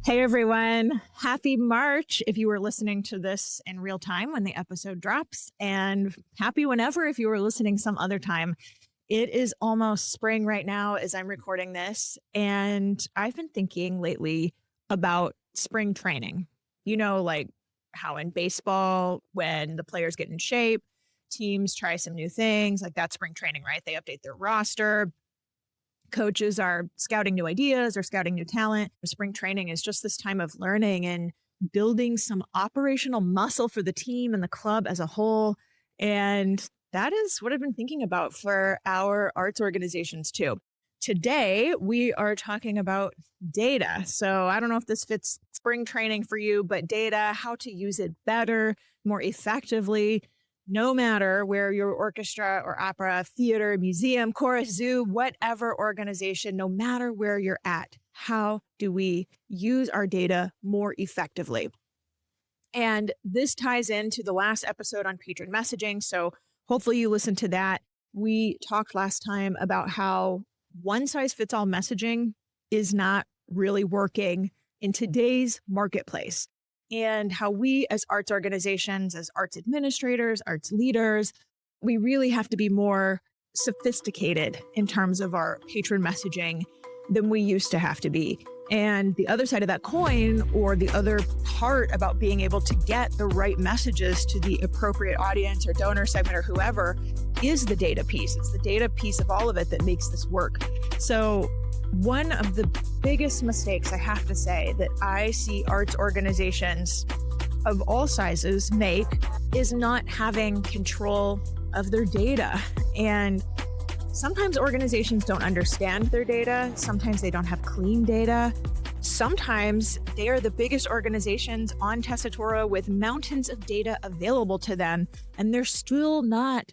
Hey everyone, happy March if you were listening to this in real time when the episode drops, and happy whenever if you were listening some other time. It is almost spring right now as I'm recording this, and I've been thinking lately about spring training. Like how in baseball, when the players get in shape, teams try some new things, like that's spring training, right? They update their roster. Coaches are scouting new ideas or scouting new talent. Spring training is just this time of learning and building some operational muscle for the team and the club as a whole. And that is what I've been thinking about for our arts organizations too. Today, we are talking about data. So I don't know if this fits spring training for you, but data, how to use it better, more effectively, no matter where your orchestra or opera, theater, museum, chorus, zoo, whatever organization, no matter where you're at, how do we use our data more effectively? And this ties into the last episode on patron messaging. So hopefully you listened to that. We talked last time about how one size fits all messaging is not really working in today's marketplace, and how we as arts organizations, as arts administrators, arts leaders, we really have to be more sophisticated in terms of our patron messaging than we used to have to be. And the other side of that coin, or the other part about being able to get the right messages to the appropriate audience or donor segment or whoever, is the data piece. It's the data piece of all of it that makes this work. So one of the biggest mistakes, I have to say, that I see arts organizations of all sizes make is not having control of their data. And sometimes organizations don't understand their data. Sometimes they don't have clean data. Sometimes they are the biggest organizations on Tessitura with mountains of data available to them, and they're still not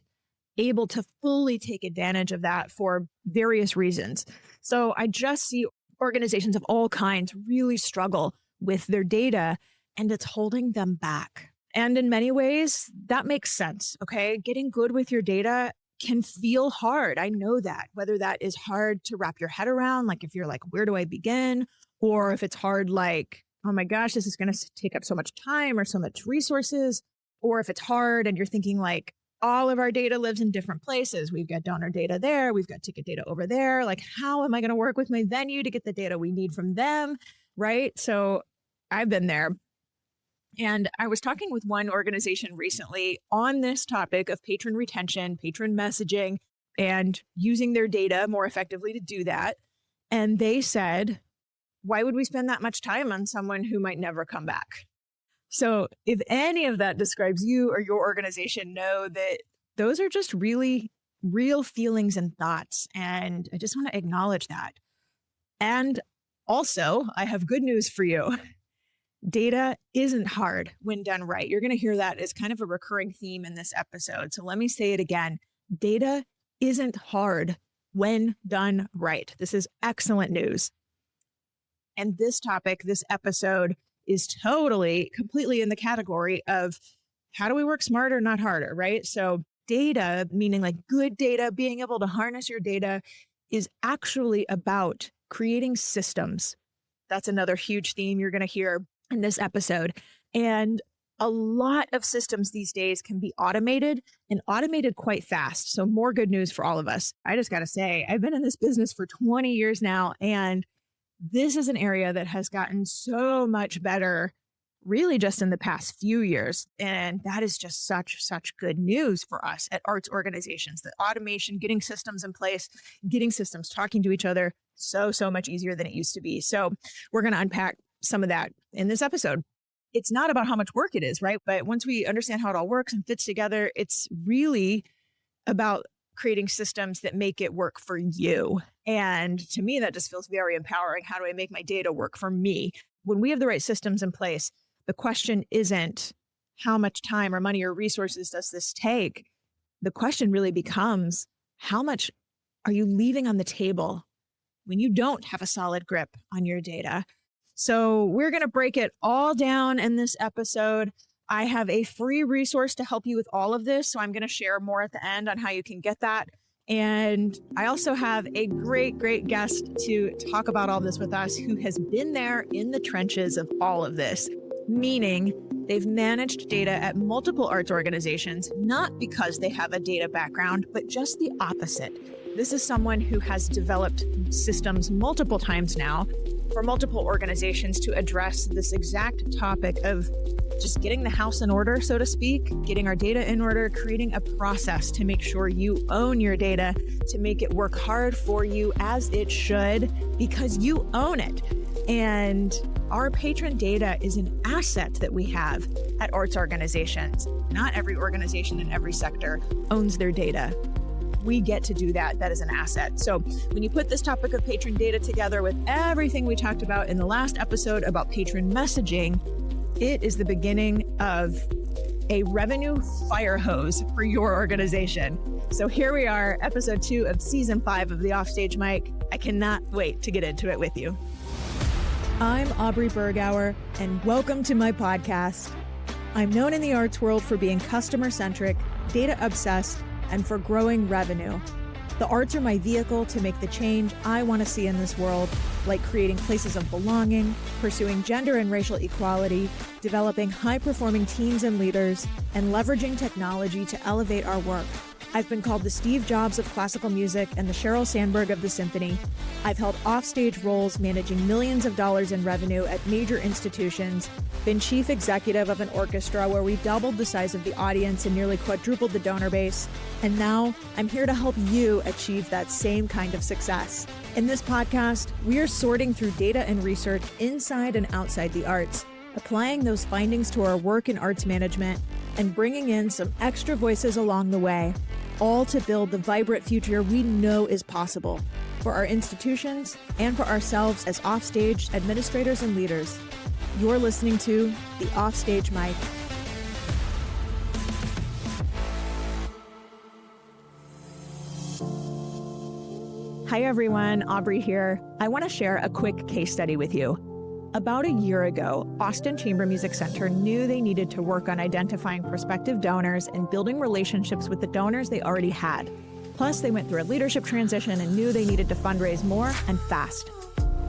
able to fully take advantage of that for various reasons. So I just see organizations of all kinds really struggle with their data, and it's holding them back. And in many ways, that makes sense, okay? Getting good with your data can feel hard. I know that, whether that is hard to wrap your head around, like if you're like, where do I begin? Or if it's hard, like, oh my gosh, this is going to take up so much time or so much resources. Or if it's hard and you're thinking like, all of our data lives in different places. We've got donor data there. We've got ticket data over there. Like, how am I going to work with my venue to get the data we need from them? Right? So I've been there. And I was talking with one organization recently on this topic of patron retention, patron messaging, and using their data more effectively to do that. And they said, why would we spend that much time on someone who might never come back? So if any of that describes you or your organization, know that those are just really real feelings and thoughts. And I just want to acknowledge that. And also, I have good news for you. Data isn't hard when done right. You're going to hear that as kind of a recurring theme in this episode. So let me say it again. Data isn't hard when done right. This is excellent news. And this topic, this episode, is totally, completely in the category of how do we work smarter, not harder, right? So data, meaning like good data, being able to harness your data, is actually about creating systems. That's another huge theme you're going to hear in this episode. And a lot of systems these days can be automated, and automated quite fast. So more good news for all of us. I just got to say, I've been in this business for 20 years now, and this is an area that has gotten so much better really just in the past few years. And that is just such good news for us at arts organizations. The automation, getting systems in place, getting systems talking to each other, so much easier than it used to be. So we're going to unpack some of that in this episode. It's not about how much work it is, right? But once we understand how it all works and fits together, it's really about creating systems that make it work for you. And to me, that just feels very empowering. How do I make my data work for me? When we have the right systems in place, the question isn't how much time or money or resources does this take? The question really becomes, how much are you leaving on the table when you don't have a solid grip on your data? So we're going to break it all down in this episode. I have a free resource to help you with all of this. So I'm going to share more at the end on how you can get that. And I also have a great guest to talk about all this with us who has been there in the trenches of all of this, meaning they've managed data at multiple arts organizations, not because they have a data background, but just the opposite. This is someone who has developed systems multiple times now for multiple organizations to address this exact topic of just getting the house in order, so to speak, getting our data in order, creating a process to make sure you own your data, to make it work hard for you as it should, because you own it. And our patron data is an asset that we have at arts organizations. Not every organization in every sector owns their data. We get to do that. That is an asset. So when you put this topic of patron data together with everything we talked about in the last episode about patron messaging, it is the beginning of a revenue fire hose for your organization. So here we are, episode 2 of season 5 of the Offstage Mic. I cannot wait to get into it with you. I'm Aubrey Bergauer, and welcome to my podcast. I'm known in the arts world for being customer-centric, data-obsessed, and for growing revenue. The arts are my vehicle to make the change I want to see in this world, like creating places of belonging, pursuing gender and racial equality, developing high-performing teams and leaders, and leveraging technology to elevate our work. I've been called the Steve Jobs of classical music and the Sheryl Sandberg of the symphony. I've held offstage roles managing millions of dollars in revenue at major institutions, been chief executive of an orchestra where we doubled the size of the audience and nearly quadrupled the donor base. And now I'm here to help you achieve that same kind of success. In this podcast, we are sorting through data and research inside and outside the arts, applying those findings to our work in arts management, and bringing in some extra voices along the way, all to build the vibrant future we know is possible for our institutions and for ourselves as offstage administrators and leaders. You're listening to the Offstage Mic. Hi everyone, Aubrey here. I want to share a quick case study with you. About a year ago, Austin Chamber Music Center knew they needed to work on identifying prospective donors and building relationships with the donors they already had. Plus, they went through a leadership transition and knew they needed to fundraise more and fast.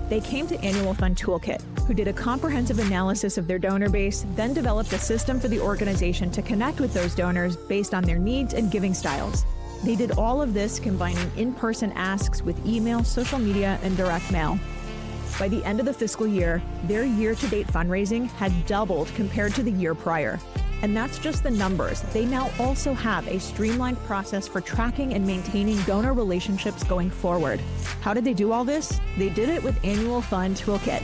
They came to Annual Fund Toolkit, who did a comprehensive analysis of their donor base, then developed a system for the organization to connect with those donors based on their needs and giving styles. They did all of this combining in-person asks with email, social media, and direct mail. By the end of the fiscal year, their year-to-date fundraising had doubled compared to the year prior. And that's just the numbers. They now also have a streamlined process for tracking and maintaining donor relationships going forward. How did they do all this? They did it with Annual Fund Toolkit.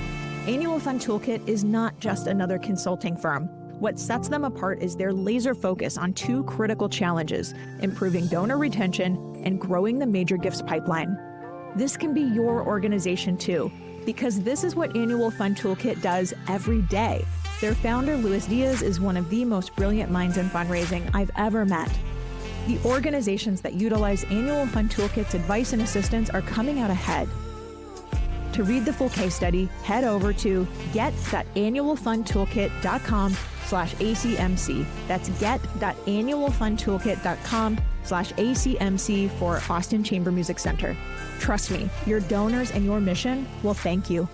Annual Fund Toolkit is not just another consulting firm. What sets them apart is their laser focus on 2 critical challenges: improving donor retention and growing the major gifts pipeline. This can be your organization too, because this is what Annual Fund Toolkit does every day. Their founder, Luis Diaz, is one of the most brilliant minds in fundraising I've ever met. The organizations that utilize Annual Fund Toolkit's advice and assistance are coming out ahead. To read the full case study, head over to get.annualfundtoolkit.com/ACMC. That's get.annualfundtoolkit.com/ACMC for Austin Chamber Music Center. Trust me, your donors and your mission will thank you.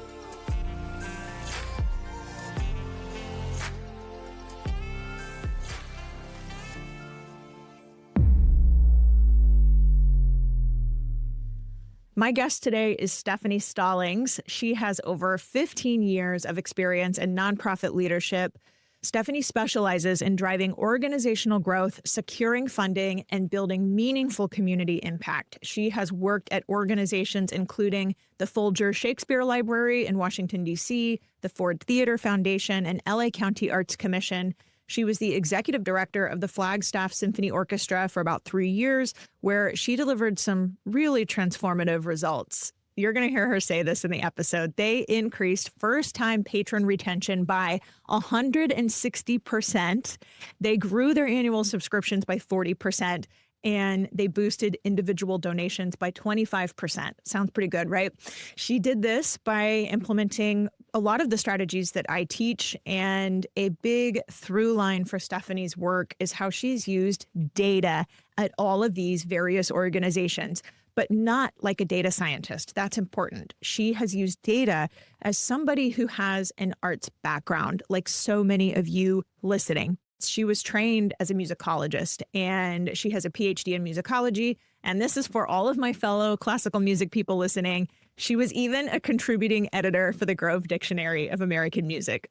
My guest today is Stephanie Stallings. She has over 15 years of experience in nonprofit leadership. Stephanie specializes in driving organizational growth, securing funding, and building meaningful community impact. She has worked at organizations including the Folger Shakespeare Library in Washington, D.C., the Ford Theater Foundation, and LA County Arts Commission. She was the executive director of the Flagstaff Symphony Orchestra for about 3 years, where she delivered some really transformative results. You're going to hear her say this in the episode. They increased first-time patron retention by 160%. They grew their annual subscriptions by 40%, and they boosted individual donations by 25%. Sounds pretty good, right? She did this by implementing a lot of the strategies that I teach, and a big through line for Stephanie's work is how she's used data at all of these various organizations, but not like a data scientist. That's important. She has used data as somebody who has an arts background, like so many of you listening. She was trained as a musicologist, and she has a PhD in musicology. And this is for all of my fellow classical music people listening. She was even a contributing editor for the Grove Dictionary of American Music.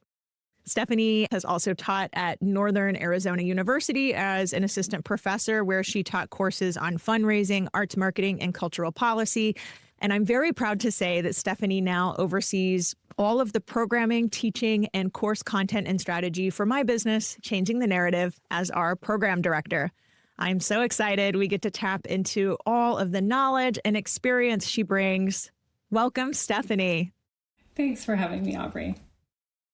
Stephanie has also taught at Northern Arizona University as an assistant professor, where she taught courses on fundraising, arts marketing, and cultural policy. And I'm very proud to say that Stephanie now oversees all of the programming, teaching, and course content and strategy for my business, Changing the Narrative, as our program director. I'm so excited we get to tap into all of the knowledge and experience she brings. Welcome, Stephanie. Thanks for having me, Aubrey.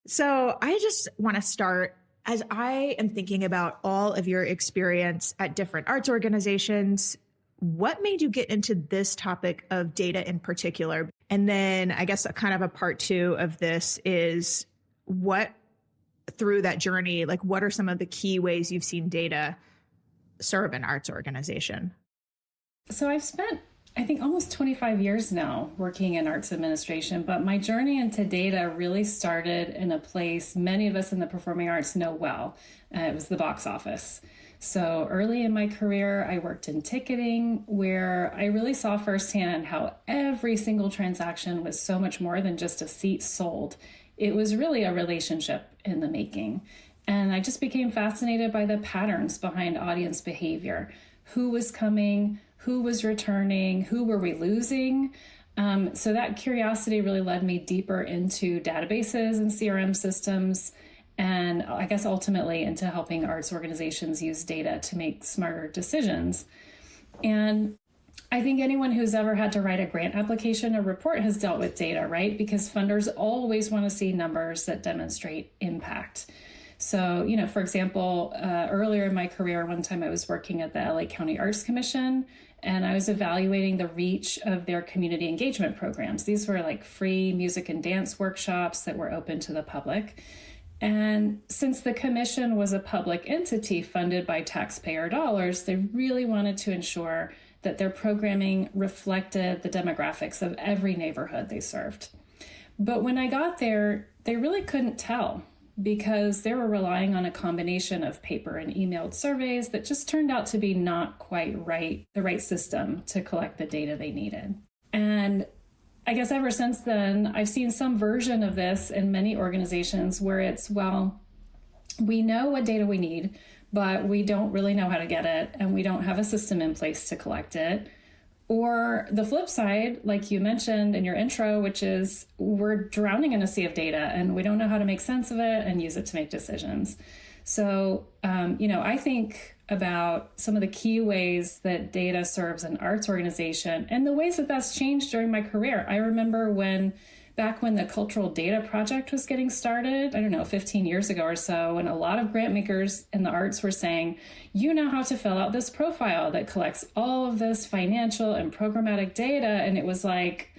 So I just want to start, as I am thinking about all of your experience at different arts organizations, what made you get into this topic of data in particular? And then I guess kind of a part two of this is what, through that journey, like what are some of the key ways you've seen data serve an arts organization? So I've spent, I think, almost 25 years now working in arts administration, but my journey into data really started in a place many of us in the performing arts know well. It was the box office. So early in my career, I worked in ticketing, where I really saw firsthand how every single transaction was so much more than just a seat sold. It was really a relationship in the making. And I just became fascinated by the patterns behind audience behavior. Who was coming? Who was returning? Who were we losing? So that curiosity really led me deeper into databases and CRM systems, and I guess ultimately into helping arts organizations use data to make smarter decisions. And I think anyone who's ever had to write a grant application or report has dealt with data, right? Because funders always want to see numbers that demonstrate impact. So, for example, earlier in my career, one time I was working at the LA County Arts Commission, and I was evaluating the reach of their community engagement programs. These were like free music and dance workshops that were open to the public. And since the commission was a public entity funded by taxpayer dollars, they really wanted to ensure that their programming reflected the demographics of every neighborhood they served. But when I got there, they really couldn't tell, because they were relying on a combination of paper and emailed surveys that just turned out to be not quite the right system to collect the data they needed. And I guess ever since then, I've seen some version of this in many organizations where it's, well, we know what data we need, but we don't really know how to get it, and we don't have a system in place to collect it. Or the flip side, like you mentioned in your intro, which is we're drowning in a sea of data and we don't know how to make sense of it and use it to make decisions. So, I think about some of the key ways that data serves an arts organization and the ways that that's changed during my career. I remember back when the Cultural Data Project was getting started, 15 years ago or so, and a lot of grant makers in the arts were saying, you know how to fill out this profile that collects all of this financial and programmatic data. And it was like,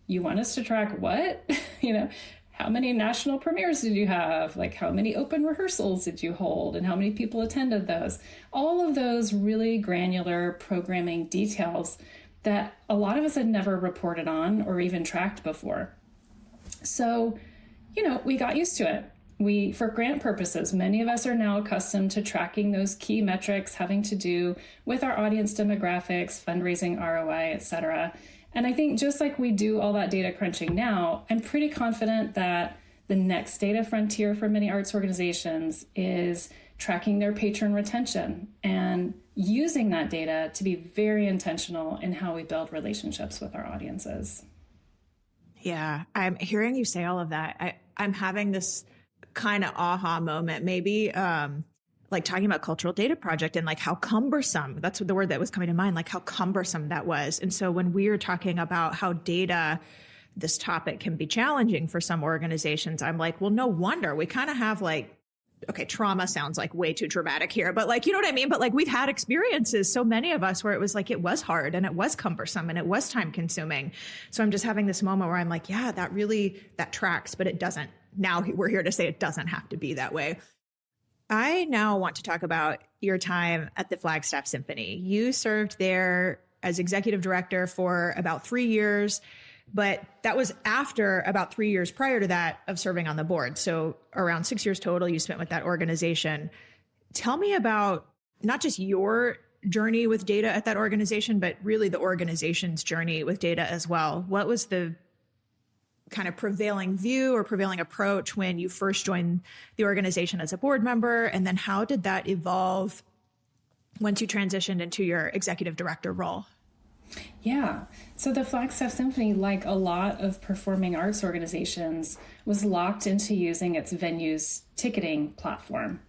you want us to track what? How many national premieres did you have? Like, how many open rehearsals did you hold? And how many people attended those? All of those really granular programming details that a lot of us had never reported on or even tracked before. So, we got used to it. For grant purposes, many of us are now accustomed to tracking those key metrics having to do with our audience demographics, fundraising ROI, et cetera. And I think just like we do all that data crunching now, I'm pretty confident that the next data frontier for many arts organizations is tracking their patron retention and using that data to be very intentional in how we build relationships with our audiences. Yeah, I'm hearing you say all of that. I'm having this kind of aha moment, maybe like talking about Cultural Data Project and like how cumbersome, that's the word that was coming to mind, like how cumbersome that was. And so when we were talking about how data, this topic can be challenging for some organizations, I'm like, well, no wonder we kind of have like okay, trauma sounds like way too dramatic here, but like, you know what I mean? But like we've had experiences, so many of us, where it was like, it was hard and it was cumbersome and it was time consuming. So I'm just having this moment where I'm like, yeah, that tracks, but it doesn't. Now we're here to say it doesn't have to be that way. I now want to talk about your time at the Flagstaff Symphony. You served there as executive director for about 3 years. But that was after about 3 years prior to that of serving on the board. So around 6 years total you spent with that organization. Tell me about not just your journey with data at that organization, but really the organization's journey with data as well. What was the kind of prevailing view or prevailing approach when you first joined the organization as a board member? And then how did that evolve once you transitioned into your executive director role? Yeah. So the Flagstaff Symphony, like a lot of performing arts organizations, was locked into using its venue's ticketing platform.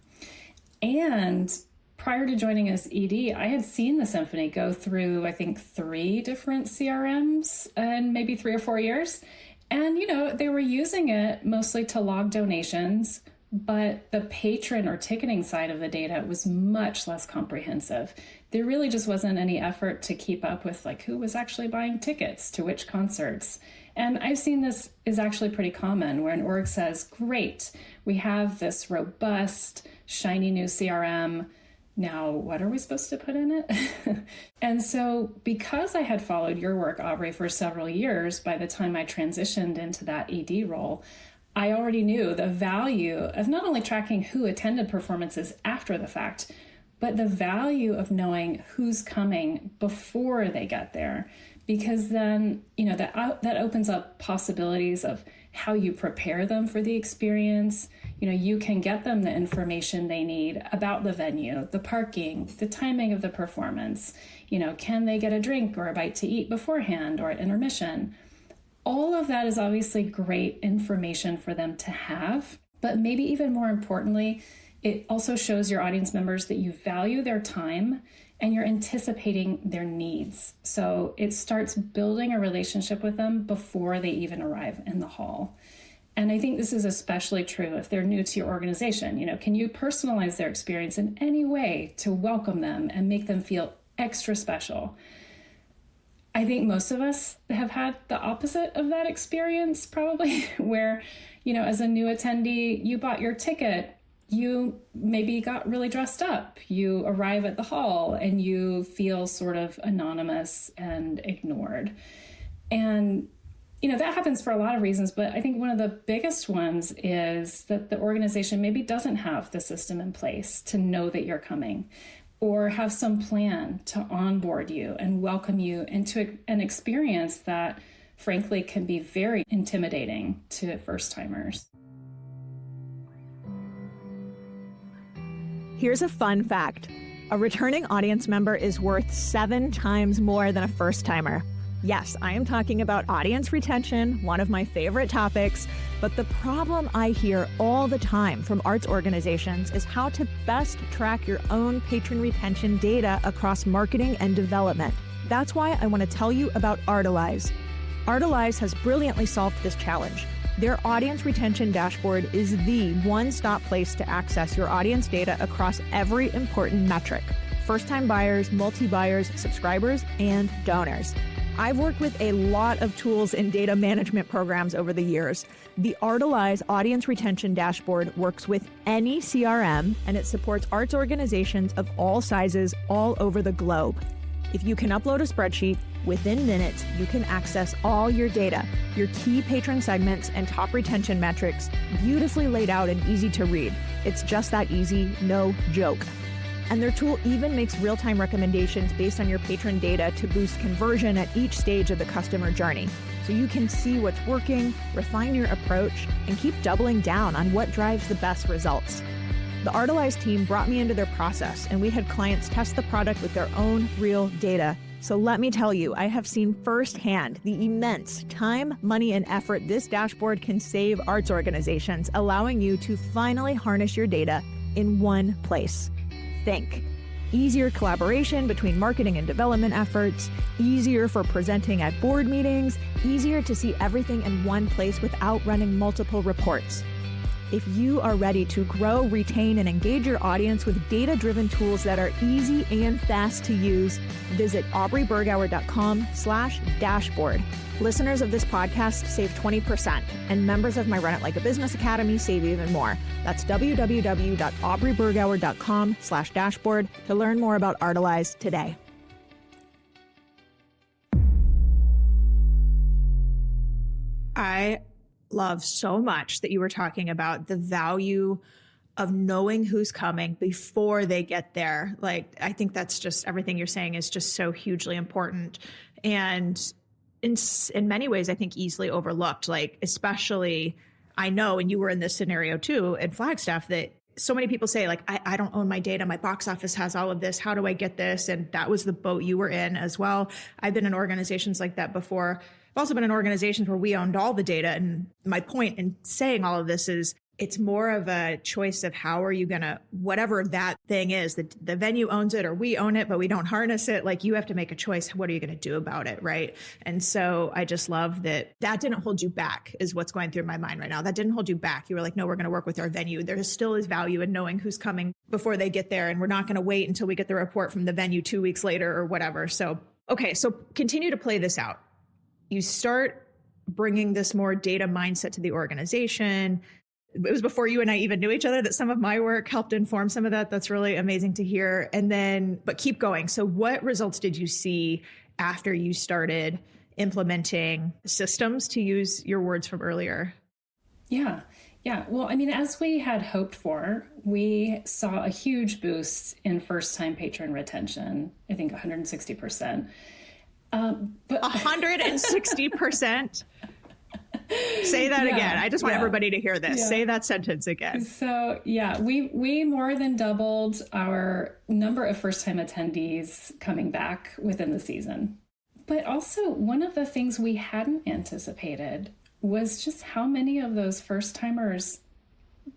And prior to joining as ED, I had seen the symphony go through, I think, 3 different CRMs in maybe 3 or 4 years. And, you know, they were using it mostly to log donations, but the patron or ticketing side of the data was much less comprehensive. There really just wasn't any effort to keep up with like who was actually buying tickets to which concerts. And I've seen this is actually pretty common where an org says, great, we have this robust, shiny new CRM. Now, what are we supposed to put in it? And so because I had followed your work, Aubrey, for several years, by the time I transitioned into that ED role, I already knew the value of not only tracking who attended performances after the fact, but the value of knowing who's coming before they get there. Because then, you know, that opens up possibilities of how you prepare them for the experience. You know, you can get them the information they need about the venue, the parking, the timing of the performance. You know, can they get a drink or a bite to eat beforehand or at intermission? All of that is obviously great information for them to have, but maybe even more importantly, it also shows your audience members that you value their time and you're anticipating their needs. So it starts building a relationship with them before they even arrive in the hall. And I think this is especially true if they're new to your organization. You know, can you personalize their experience in any way to welcome them and make them feel extra special? I think most of us have had the opposite of that experience, probably, where, you know, as a new attendee, you bought your ticket, you maybe got really dressed up, you arrive at the hall and you feel sort of anonymous and ignored. And, you know, that happens for a lot of reasons, but I think one of the biggest ones is that the organization maybe doesn't have the system in place to know that you're coming, or have some plan to onboard you and welcome you into an experience that, frankly, can be very intimidating to first-timers. Here's a fun fact. A returning audience member is worth 7 times more than a first-timer. Yes, I am talking about audience retention, one of my favorite topics, but the problem I hear all the time from arts organizations is how to best track your own patron retention data across marketing and development. That's why I want to tell you about Artalize. Artalize has brilliantly solved this challenge. Their audience retention dashboard is the one-stop place to access your audience data across every important metric: first-time buyers, multi-buyers, subscribers, and donors. I've worked with a lot of tools and data management programs over the years. The Artalize Audience Retention Dashboard works with any CRM, and it supports arts organizations of all sizes all over the globe. If you can upload a spreadsheet, within minutes, you can access all your data, your key patron segments and top retention metrics, beautifully laid out and easy to read. It's just that easy, no joke. And their tool even makes real-time recommendations based on your patron data to boost conversion at each stage of the customer journey. So you can see what's working, refine your approach, and keep doubling down on what drives the best results. The Artalize team brought me into their process, and we had clients test the product with their own real data. So let me tell you, I have seen firsthand the immense time, money, and effort this dashboard can save arts organizations, allowing you to finally harness your data in one place. Think. Easier collaboration between marketing and development efforts, easier for presenting at board meetings, easier to see everything in one place without running multiple reports. If you are ready to grow, retain, and engage your audience with data-driven tools that are easy and fast to use, visit aubreybergauer.com/dashboard. Listeners of this podcast save 20%, and members of my Run It Like a Business Academy save even more. That's www.aubreybergauer.com/dashboard to learn more about Artilize today. I love so much that you were talking about the value of knowing who's coming before they get there. Like, I think that's just, everything you're saying is just so hugely important. And in many ways, I think easily overlooked, like, especially, I know, and you were in this scenario too at Flagstaff, that so many people say, like, I don't own my data. My box office has all of this. How do I get this? And that was the boat you were in as well. I've been in organizations like that before. I've also been in organizations where we owned all the data. And my point in saying all of this is, it's more of a choice of how are you going to, whatever that thing is, the venue owns it or we own it, but we don't harness it. Like, you have to make a choice. What are you going to do about it? Right. And so I just love that didn't hold you back, is what's going through my mind right now. That didn't hold you back. You were like, no, we're going to work with our venue. There still is value in knowing who's coming before they get there. And we're not going to wait until we get the report from the venue 2 weeks later or whatever. So, okay. So continue to play this out. You start bringing this more data mindset to the organization. It was before you and I even knew each other that some of my work helped inform some of that. That's really amazing to hear. And then, but keep going. So what results did you see after you started implementing systems, to use your words from earlier? Yeah. Well, I mean, as we had hoped for, we saw a huge boost in first-time patron retention, I think 160%. But 160%? Say that again. I just want everybody to hear this. Say that sentence again. So we more than doubled our number of first-time attendees coming back within the season. But also, one of the things we hadn't anticipated was just how many of those first-timers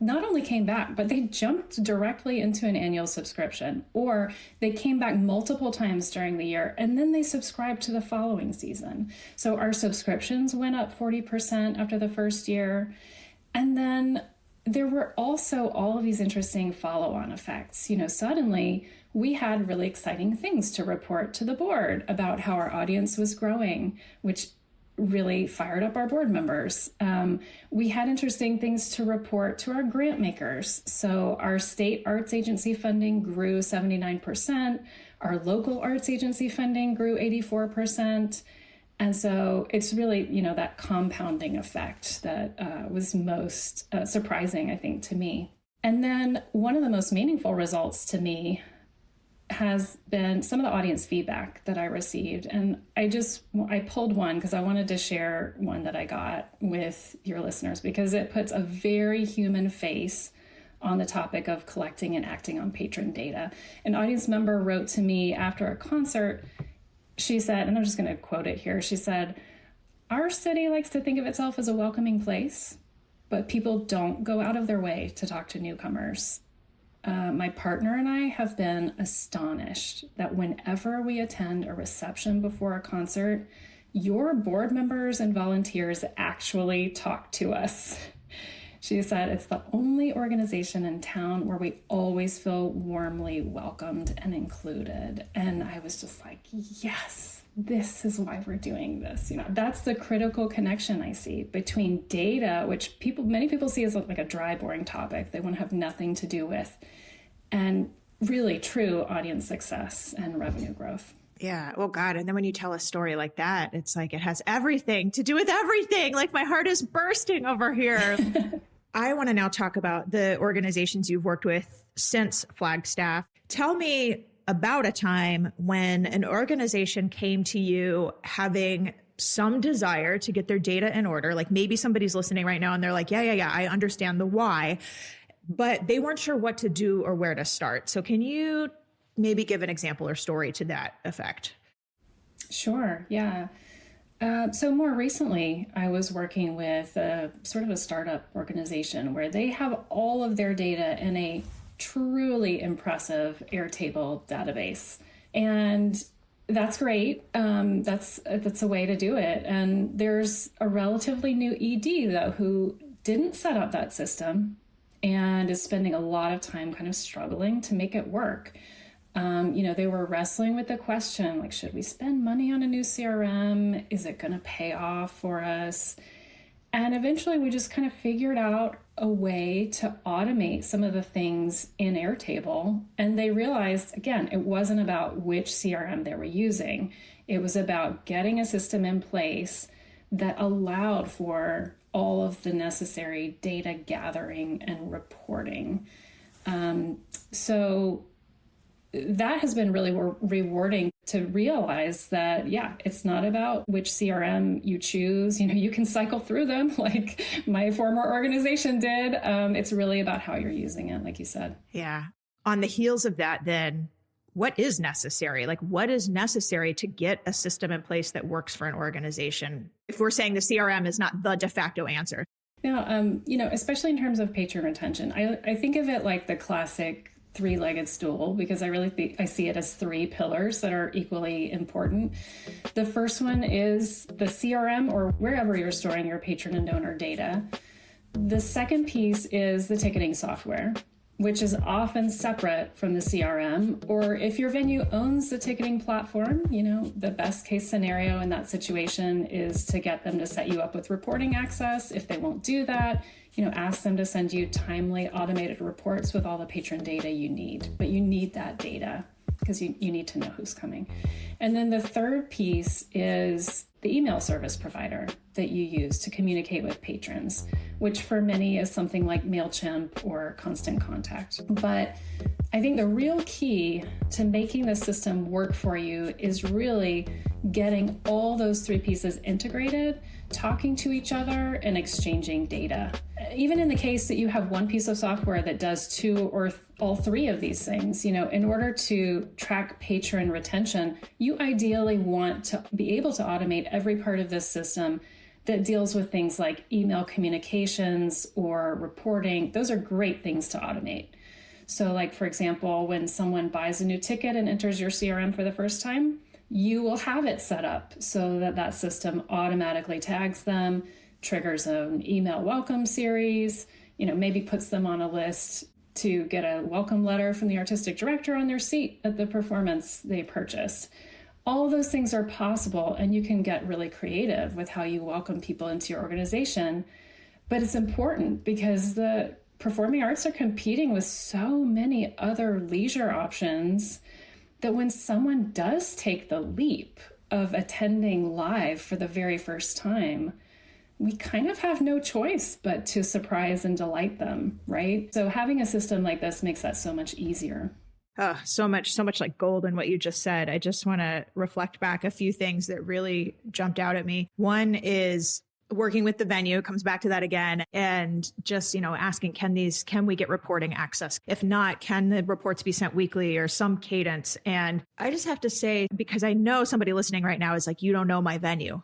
not only came back, but they jumped directly into an annual subscription, or they came back multiple times during the year, and then they subscribed to the following season. So our subscriptions went up 40% after the first year. And then there were also all of these interesting follow-on effects. Suddenly we had really exciting things to report to the board about how our audience was growing, which really fired up our board members. We had interesting things to report to our grant makers. So our state arts agency funding grew 79%. Our local arts agency funding grew 84%. And so it's really, that compounding effect that was most surprising, I think, to me. And then one of the most meaningful results to me has been some of the audience feedback that I received. And I pulled one because I wanted to share one that I got with your listeners, because it puts a very human face on the topic of collecting and acting on patron data. An audience member wrote to me after a concert. She said, and I'm just going to quote it here. She said, "Our city likes to think of itself as a welcoming place, but people don't go out of their way to talk to newcomers. My partner and I have been astonished that whenever we attend a reception before a concert, your board members and volunteers actually talk to us." She said, "It's the only organization in town where we always feel warmly welcomed and included." And I was just like, yes, this is why we're doing this. That's the critical connection I see between data, which many people see as like a dry, boring topic they want to have nothing to do with, and really true audience success and revenue growth. Yeah. Oh, God. And then when you tell a story like that, it's like it has everything to do with everything. Like, my heart is bursting over here. I want to now talk about the organizations you've worked with since Flagstaff. Tell me about a time when an organization came to you having some desire to get their data in order. Like, maybe somebody's listening right now and they're like, yeah, I understand the why, but they weren't sure what to do or where to start. So can you maybe give an example or story to that effect? Sure. Yeah. So more recently, I was working with sort of a startup organization where they have all of their data in a truly impressive Airtable database. And that's great. That's a way to do it. And there's a relatively new ED, though, who didn't set up that system, and is spending a lot of time kind of struggling to make it work. They were wrestling with the question, like, should we spend money on a new CRM? Is it going to pay off for us? And eventually we just kind of figured out a way to automate some of the things in Airtable. And they realized, again, it wasn't about which CRM they were using. It was about getting a system in place that allowed for all of the necessary data gathering and reporting. So that has been really rewarding to realize that, yeah, it's not about which CRM you choose. You can cycle through them like my former organization did. It's really about how you're using it, like you said. Yeah. On the heels of that, then, what is necessary? Like, what is necessary to get a system in place that works for an organization? If we're saying the CRM is not the de facto answer. Yeah, especially in terms of patron retention, I think of it like the classic three-legged stool, because I see it as three pillars that are equally important. The first one is the CRM, or wherever you're storing your patron and donor data. The second piece is the ticketing software, which is often separate from the CRM, or if your venue owns the ticketing platform, the best case scenario in that situation is to get them to set you up with reporting access. If they won't do that, ask them to send you timely automated reports with all the patron data you need. But you need that data because you need to know who's coming. And then the third piece is the email service provider that you use to communicate with patrons, which for many is something like MailChimp or Constant Contact. But I think the real key to making the system work for you is really getting all those three pieces integrated, talking to each other, and exchanging data. Even in the case that you have one piece of software that does two or all three of these things, in order to track patron retention, you ideally want to be able to automate every part of this system that deals with things like email communications or reporting. Those are great things to automate. So like, for example, when someone buys a new ticket and enters your CRM for the first time, you will have it set up so that system automatically tags them, triggers an email welcome series, maybe puts them on a list to get a welcome letter from the artistic director on their seat at the performance they purchased. All of those things are possible, and you can get really creative with how you welcome people into your organization. But it's important because the performing arts are competing with so many other leisure options that when someone does take the leap of attending live for the very first time, we kind of have no choice but to surprise and delight them, right? So having a system like this makes that so much easier. Oh, so much like gold in what you just said. I just want to reflect back a few things that really jumped out at me. One is working with the venue, comes back to that again, and just, asking, can we get reporting access? If not, can the reports be sent weekly or some cadence? And I just have to say, because I know somebody listening right now is like, you don't know my venue.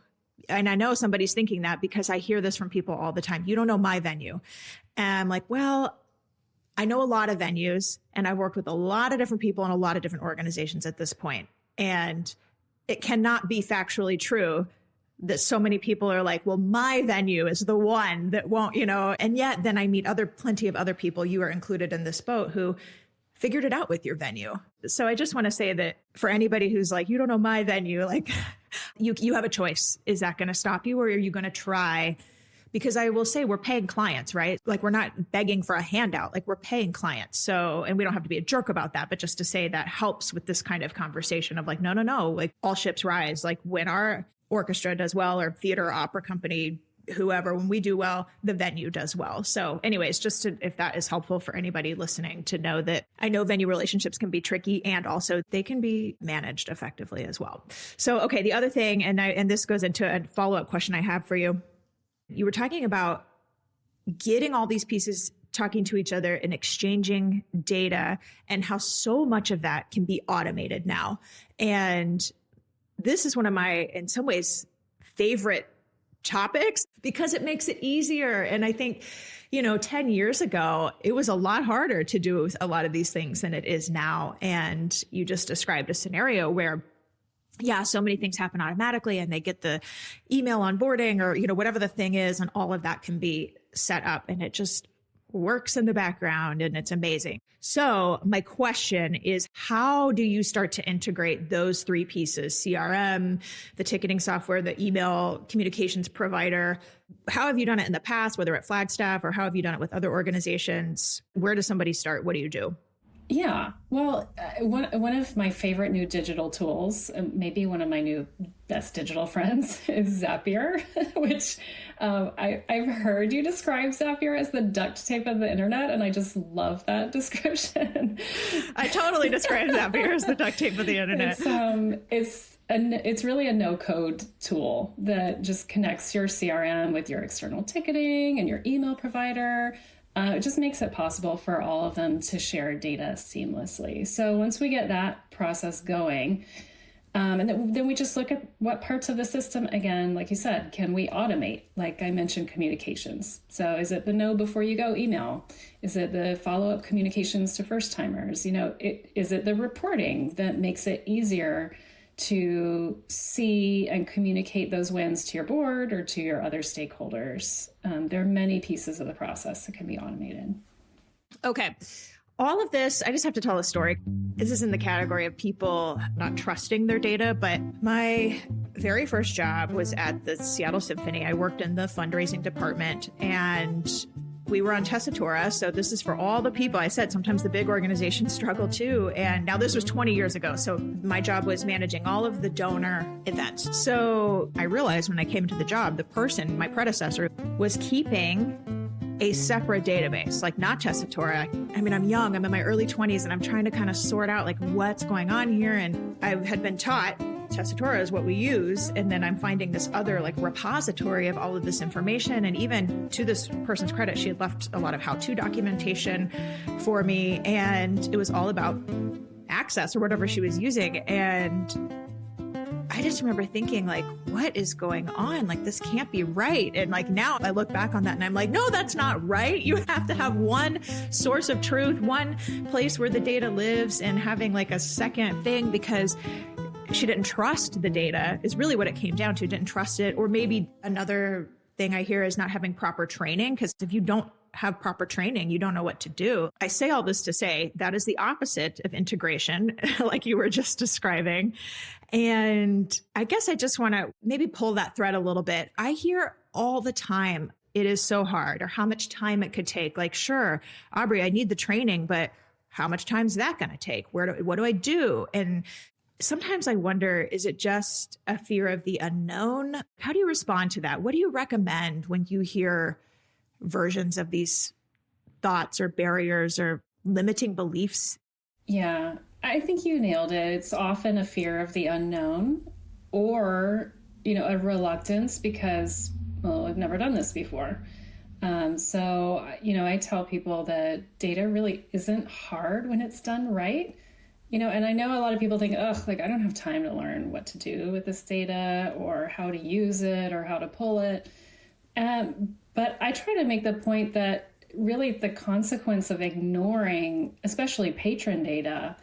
And I know somebody's thinking that because I hear this from people all the time. You don't know my venue. And I'm like, well, I know a lot of venues, and I've worked with a lot of different people in a lot of different organizations at this point. And it cannot be factually true that so many people are like, well, my venue is the one that won't, and yet then I meet plenty of other people, you are included in this boat, who figured it out with your venue. So I just want to say that for anybody who's like, you don't know my venue, like you have a choice. Is that going to stop you, or are you going to try? Because I will say we're paying clients, right? Like, we're not begging for a handout, like we're paying clients. So, and we don't have to be a jerk about that, but just to say that helps with this kind of conversation of like, no, like all ships rise. Like when our orchestra does well, or theater, or opera company, whoever, when we do well, the venue does well. So anyways, if that is helpful for anybody listening to know that I know venue relationships can be tricky, and also they can be managed effectively as well. So, okay. The other thing, and this goes into a follow-up question I have for you. You were talking about getting all these pieces talking to each other and exchanging data, and how so much of that can be automated now. And this is one of my, in some ways, favorite topics because it makes it easier. And I think, 10 years ago, it was a lot harder to do a lot of these things than it is now. And you just described a scenario where, yeah, so many things happen automatically, and they get the email onboarding or, whatever the thing is, and all of that can be set up. And it just works in the background and it's amazing. So my question is, how do you start to integrate those three pieces, CRM, the ticketing software, the email communications provider? How have you done it in the past, whether at Flagstaff or how have you done it with other organizations? Where does somebody start? What do you do? Yeah, well, one of my favorite new digital tools, maybe one of my new best digital friends, is Zapier, which I've heard you describe Zapier as the duct tape of the internet, and I just love that description. I totally describe Zapier as the duct tape of the internet. It's really a no-code tool that just connects your CRM with your external ticketing and your email provider. It just makes it possible for all of them to share data seamlessly. So once we get that process going, and then we just look at what parts of the system, again, like you said, can we automate? Like I mentioned, communications. So is it the know before you go email? Is it the follow-up communications to first timers? Is it the reporting that makes it easier to see and communicate those wins to your board or to your other stakeholders? There are many pieces of the process that can be automated. Okay. All of this, I just have to tell a story. This is in the category of people not trusting their data, but my very first job was at the Seattle Symphony. I worked in the fundraising department and we were on Tessitura. So this is for all the people. I said sometimes the big organizations struggle too. And now this was 20 years ago. So my job was managing all of the donor events. So I realized when I came into the job, the person, my predecessor, was keeping a separate database, like not Tessitura. I mean, I'm young, I'm in my early 20s, and I'm trying to kind of sort out like what's going on here. And I had been taught Tessitura is what we use. And then I'm finding this other like repository of all of this information. And even to this person's credit, she had left a lot of how-to documentation for me. And it was all about access or whatever she was using. And I just remember thinking like, what is going on? Like, this can't be right. And like, now I look back on that and I'm like, no, that's not right. You have to have one source of truth, one place where the data lives, and having like a second thing, because she didn't trust the data is really what it came down to. Didn't trust it. Or maybe another thing I hear is not having proper training, because if you don't have proper training, you don't know what to do. I say all this to say that is the opposite of integration, like you were just describing. And I guess I just want to maybe pull that thread a little bit. I hear all the time, it is so hard, or how much time it could take. Like, sure, Aubrey, I need the training, but how much time is that going to take? What do I do? And sometimes I wonder, is it just a fear of the unknown? How do you respond to that? What do you recommend when you hear versions of these thoughts or barriers or limiting beliefs? Yeah, I think you nailed it. It's often a fear of the unknown, or, a reluctance because, well, I've never done this before. So, I tell people that data really isn't hard when it's done right. And I know a lot of people think, I don't have time to learn what to do with this data or how to use it or how to pull it. But I try to make the point that really the consequence of ignoring, especially patron data,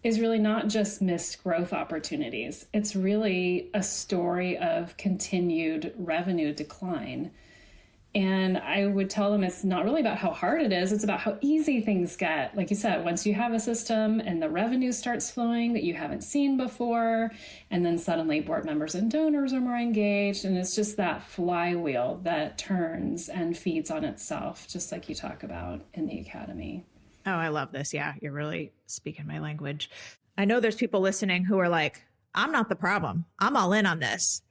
is really not just missed growth opportunities. It's really a story of continued revenue decline. And I would tell them it's not really about how hard it is. It's about how easy things get. Like you said, once you have a system and the revenue starts flowing that you haven't seen before, and then suddenly board members and donors are more engaged. And it's just that flywheel that turns and feeds on itself, just like you talk about in the academy. Oh, I love this. Yeah, you're really speaking my language. I know there's people listening who are like, I'm not the problem. I'm all in on this.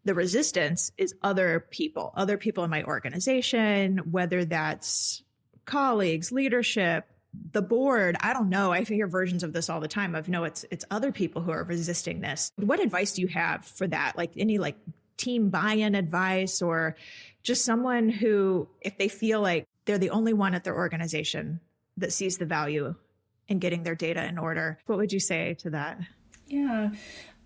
The resistance is other people in my organization, whether that's colleagues, leadership, the board. I don't know. I hear versions of this all the time of, no, it's other people who are resisting this. What advice do you have for that? Like any like team buy-in advice, or just someone who, if they feel like they're the only one at their organization that sees the value in getting their data in order, what would you say to that? Yeah.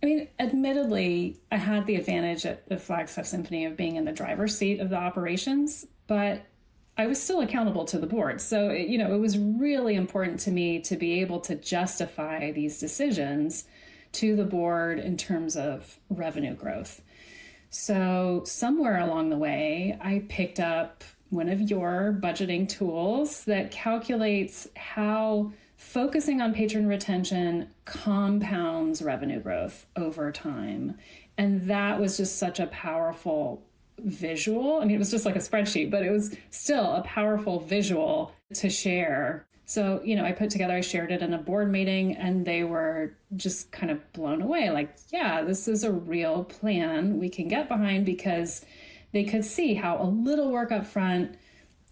I mean, admittedly, I had the advantage at the Flagstaff Symphony of being in the driver's seat of the operations, but I was still accountable to the board. So, it was really important to me to be able to justify these decisions to the board in terms of revenue growth. So somewhere along the way, I picked up one of your budgeting tools that calculates how focusing on patron retention compounds revenue growth over time. And that was just such a powerful visual. I mean, it was just like a spreadsheet, but it was still a powerful visual to share. So, I shared it in a board meeting, and they were just kind of blown away. Like, yeah, this is a real plan we can get behind, because they could see how a little work up front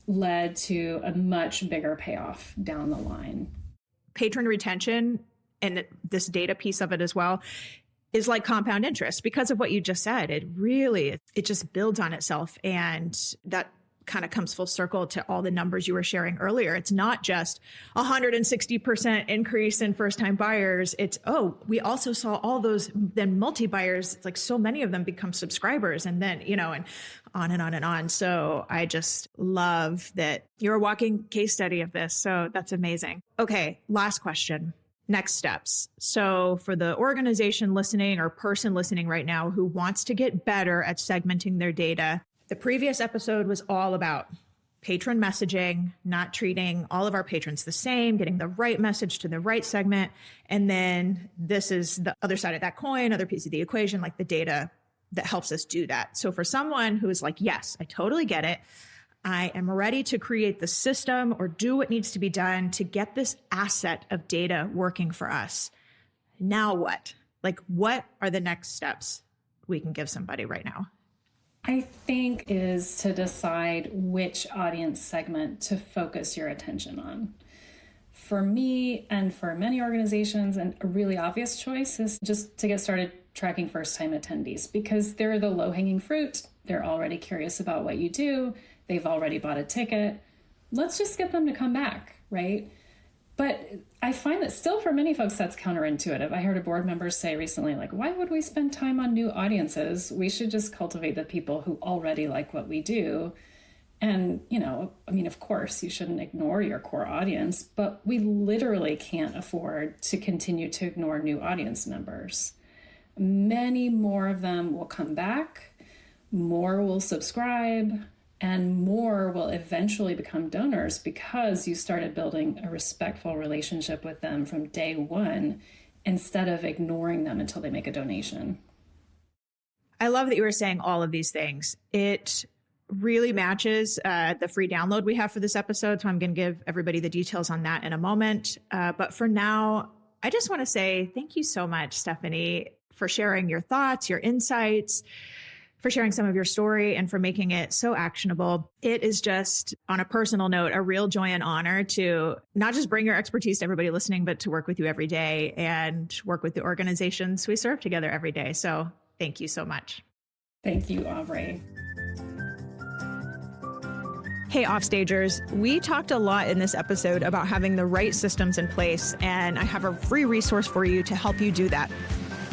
led to a much bigger payoff down the line. Patron retention, and this data piece of it as well, is like compound interest because of what you just said. It just builds on itself. And that kind of comes full circle to all the numbers you were sharing earlier. It's not just 160% increase in first-time buyers. It's, we also saw all those then multi-buyers. It's like so many of them become subscribers, and then, and on and on and on. So I just love that you're a walking case study of this. So that's amazing. Okay, last question. Next steps. So for the organization listening or person listening right now who wants to get better at segmenting their data, the previous episode was all about patron messaging, not treating all of our patrons the same, getting the right message to the right segment. And then this is the other side of that coin, other piece of the equation, like the data that helps us do that. So for someone who is like, yes, I totally get it. I am ready to create the system or do what needs to be done to get this asset of data working for us. Now what? Like, what are the next steps we can give somebody right now? I think is to decide which audience segment to focus your attention on. For me and for many organizations, and a really obvious choice is just to get started tracking first-time attendees, because they're the low-hanging fruit. They're already curious about what you do. They've already bought a ticket. Let's just get them to come back, right? But I find that still for many folks, that's counterintuitive. I heard a board member say recently, like, why would we spend time on new audiences? We should just cultivate the people who already like what we do. And, of course, you shouldn't ignore your core audience, but we literally can't afford to continue to ignore new audience members. Many more of them will come back, more will subscribe, and more will eventually become donors because you started building a respectful relationship with them from day one instead of ignoring them until they make a donation. I love that you were saying all of these things. It really matches the free download we have for this episode. So I'm going to give everybody the details on that in a moment. But for now, I just want to say thank you so much, Stephanie, for sharing your thoughts, your insights, for sharing some of your story, and for making it so actionable. It is just, on a personal note, a real joy and honor to not just bring your expertise to everybody listening, but to work with you every day and work with the organizations we serve together every day. So thank you so much. Thank you, Aubrey. Hey, Offstagers, we talked a lot in this episode about having the right systems in place, and I have a free resource for you to help you do that.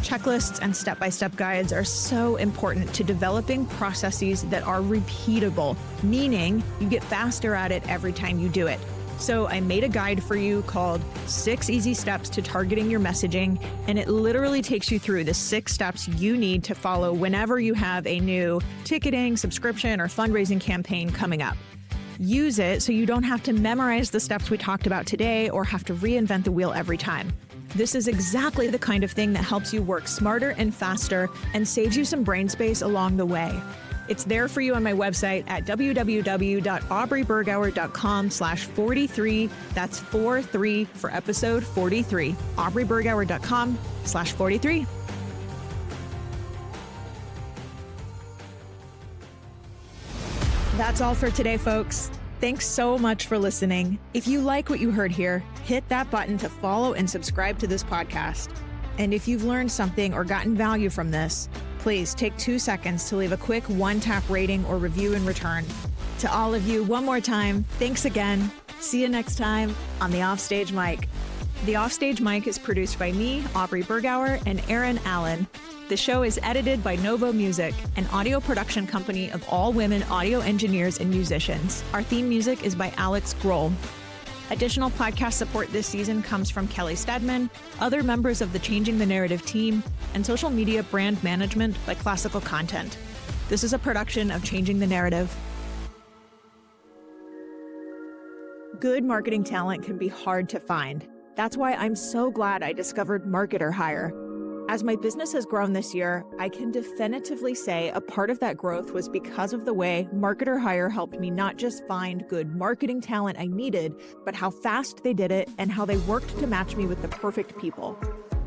Checklists and step-by-step guides are so important to developing processes that are repeatable, meaning you get faster at it every time you do it. So I made a guide for you called 6 Easy Steps to Targeting Your Messaging, and it literally takes you through the 6 steps you need to follow whenever you have a new ticketing, subscription, or fundraising campaign coming up. Use it so you don't have to memorize the steps we talked about today or have to reinvent the wheel every time. This is exactly the kind of thing that helps you work smarter and faster and saves you some brain space along the way. It's there for you on my website at www.aubreybergauer.com/43. That's 43 for episode 43. aubreybergauer.com/43. That's all for today, folks. Thanks so much for listening. If you like what you heard here, hit that button to follow and subscribe to this podcast. And if you've learned something or gotten value from this, please take 2 seconds to leave a quick 1-tap rating or review in return. To all of you, one more time, thanks again. See you next time on the Offstage Mic. The Offstage Mic is produced by me, Aubrey Bergauer, and Aaron Allen. The show is edited by Novo Music, an audio production company of all-women audio engineers and musicians. Our theme music is by Alex Grohl. Additional podcast support this season comes from Kelly Stedman, other members of the Changing the Narrative team, and social media brand management by Classical Content. This is a production of Changing the Narrative. Good marketing talent can be hard to find. That's why I'm so glad I discovered Marketer Hire. As my business has grown this year, I can definitively say a part of that growth was because of the way Marketer Hire helped me not just find good marketing talent I needed, but how fast they did it and how they worked to match me with the perfect people.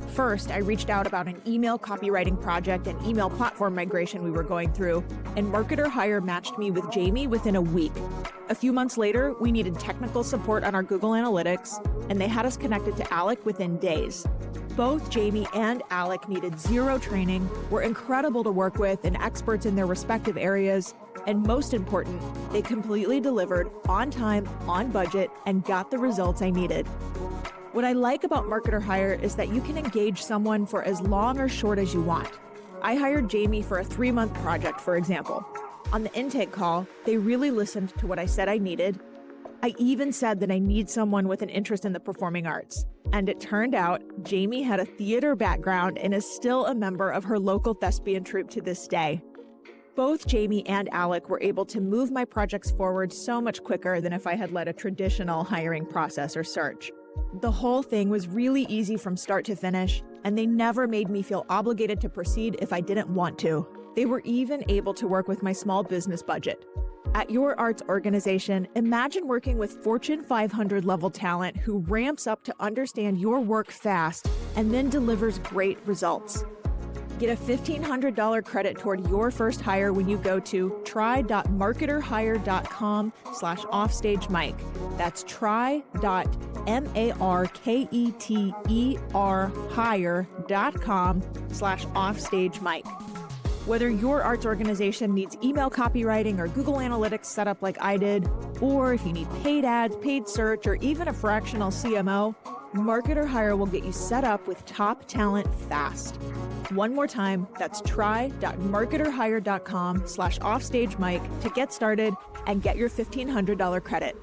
First, I reached out about an email copywriting project and email platform migration we were going through, and Marketer Hire matched me with Jamie within a week. A few months later, we needed technical support on our Google Analytics, and they had us connected to Alec within days. Both Jamie and Alec needed zero training, were incredible to work with and experts in their respective areas, and most important, they completely delivered on time, on budget, and got the results I needed. What I like about Marketer Hire is that you can engage someone for as long or short as you want. I hired Jamie for a 3-month project, for example. On the intake call, they really listened to what I said I needed. I even said that I need someone with an interest in the performing arts. And it turned out Jamie had a theater background and is still a member of her local thespian troupe to this day. Both Jamie and Alec were able to move my projects forward so much quicker than if I had led a traditional hiring process or search. The whole thing was really easy from start to finish, and they never made me feel obligated to proceed if I didn't want to. They were even able to work with my small business budget. At your arts organization, imagine working with Fortune 500 level talent who ramps up to understand your work fast and then delivers great results. Get a $1,500 credit toward your first hire when you go to try.marketerhire.com/offstagemike. That's try.marketerhire.com/offstagemike. Whether your arts organization needs email copywriting or Google Analytics setup like I did, or if you need paid ads, paid search, or even a fractional CMO, Marketer Hire will get you set up with top talent fast. One more time, that's try.marketerhire.com/offstagemike to get started and get your $1,500 credit.